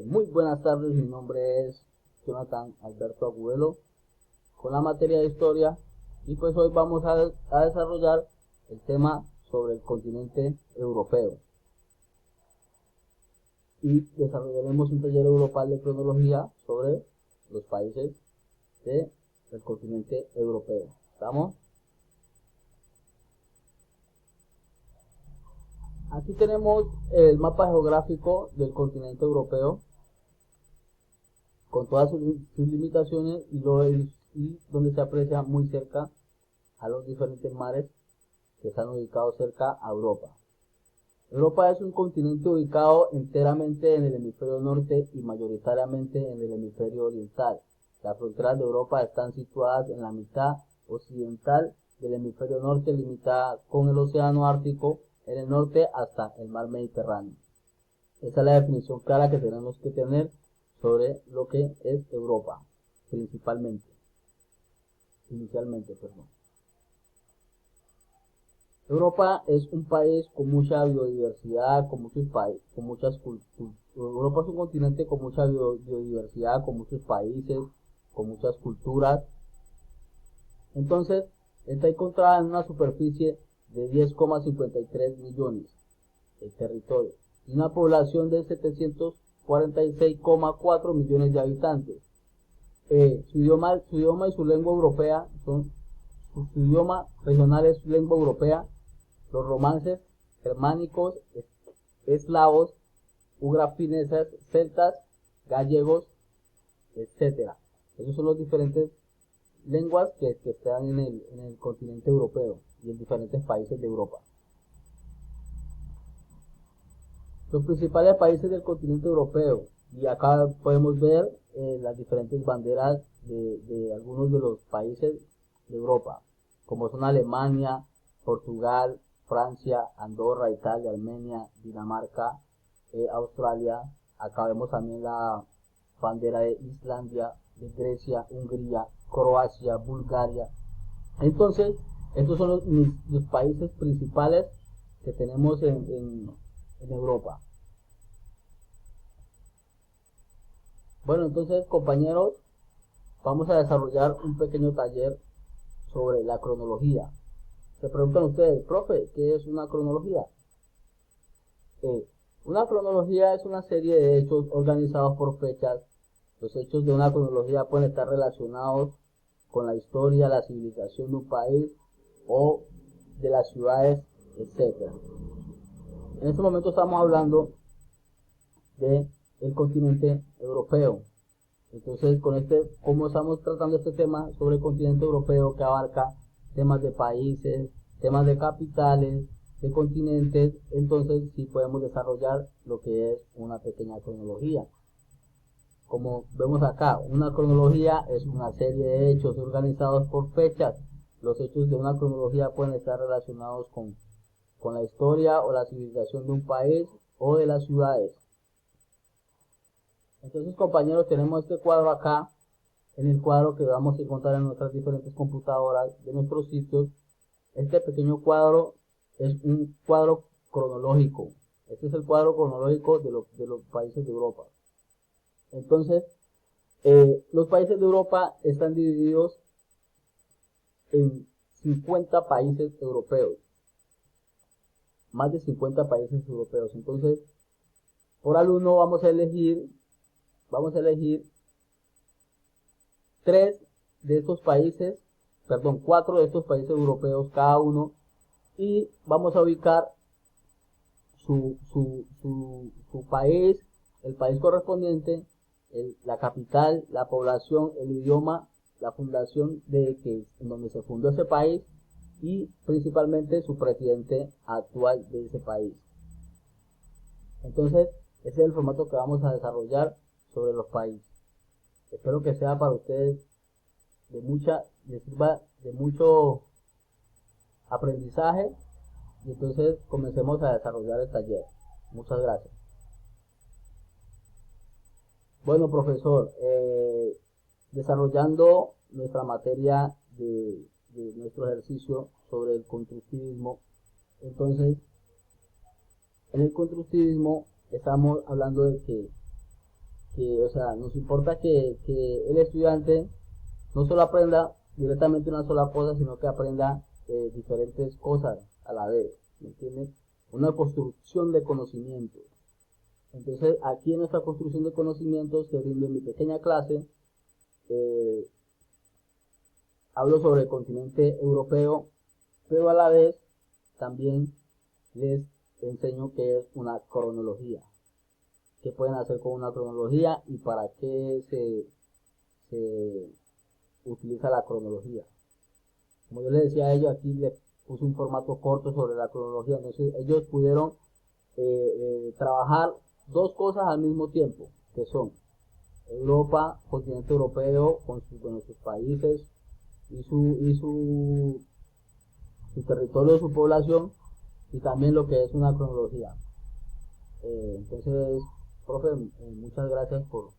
Muy buenas tardes, mi nombre es Jonathan Alberto Agudelo con la materia de historia y pues hoy vamos a desarrollar el tema sobre el continente europeo y desarrollaremos un taller grupal de cronología sobre los países del continente europeo. ¿Estamos? Aquí tenemos el mapa geográfico del continente europeo con todas sus limitaciones y donde se aprecia muy cerca a los diferentes mares que están ubicados cerca a Europa. Europa es un continente ubicado enteramente en el hemisferio norte y mayoritariamente en el hemisferio oriental. Las fronteras de Europa están situadas en la mitad occidental del hemisferio norte, limitada con el océano Ártico en el norte hasta el mar Mediterráneo. Esa es la definición clara que tenemos que tener sobre lo que es Europa, inicialmente, perdón. Europa es un país con mucha biodiversidad, con muchas culturas. Europa es un continente con mucha biodiversidad, con muchos países, con muchas culturas. Entonces, está encontrada en una superficie de 10,53 millones de territorio y una población de 746,4 millones de habitantes. Su idioma y su lengua europea su idioma regional es lengua europea. Los romances germánicos, eslavos, ugrafineses, celtas, gallegos, etc. Esos son los diferentes lenguas que están en el continente europeo y en diferentes países de Europa. Los principales países del continente europeo, y acá podemos ver las diferentes banderas de algunos de los países de Europa, como son Alemania, Portugal, Francia, Andorra, Italia, Armenia, Dinamarca, Australia. Acá vemos también la bandera de Islandia, de Grecia, Hungría, Croacia, Bulgaria. Entonces, estos son los países principales que tenemos en Europa. Bueno, entonces, compañeros, vamos a desarrollar un pequeño taller sobre la cronología. Se preguntan ustedes, profe, ¿qué es una cronología? Una cronología es una serie de hechos organizados por fechas. Los hechos de una cronología pueden estar relacionados con la historia, la civilización de un país o de las ciudades, etc. En este momento estamos hablando del continente europeo. Entonces, como estamos tratando este tema sobre el continente europeo que abarca temas de países, temas de capitales, de continentes, entonces sí podemos desarrollar lo que es una pequeña cronología. Como vemos acá, una cronología es una serie de hechos organizados por fechas. Los hechos de una cronología pueden estar relacionados con la historia o la civilización de un país o de las ciudades. Entonces, compañeros, tenemos este cuadro acá, en el cuadro que vamos a encontrar en nuestras diferentes computadoras de nuestros sitios. Este pequeño cuadro es un cuadro cronológico. Este es el cuadro cronológico de los países de Europa. Entonces, los países de Europa están divididos en 50 países europeos. Más de 50 países europeos. Entonces, por alumno vamos a elegir 4 de estos países europeos cada uno, y vamos a ubicar su país, el país correspondiente, la capital, la población, el idioma, la fundación en donde se fundó ese país y principalmente su presidente actual de ese país. Entonces, ese es el formato que vamos a desarrollar sobre los países. Espero que sea para ustedes les sirva de mucho aprendizaje, y entonces comencemos a desarrollar el taller. Muchas gracias. Bueno, profesor, desarrollando nuestra materia de nuestro ejercicio sobre el constructivismo. Entonces, en el constructivismo estamos hablando de que o sea, nos importa que el estudiante no solo aprenda directamente una sola cosa, sino que aprenda diferentes cosas a la vez, ¿me entiendes? Una construcción de conocimiento. Entonces, aquí en nuestra construcción de conocimientos que brindo en mi pequeña clase, eh, hablo sobre el continente europeo, pero a la vez también les enseño qué es una cronología, qué pueden hacer con una cronología y para qué se utiliza la cronología. Como yo les decía a ellos, aquí les puse un formato corto sobre la cronología, entonces ellos pudieron trabajar dos cosas al mismo tiempo, que son Europa, continente europeo, con sus países y su territorio, su población, y también lo que es una cronología. Entonces, profe, muchas gracias por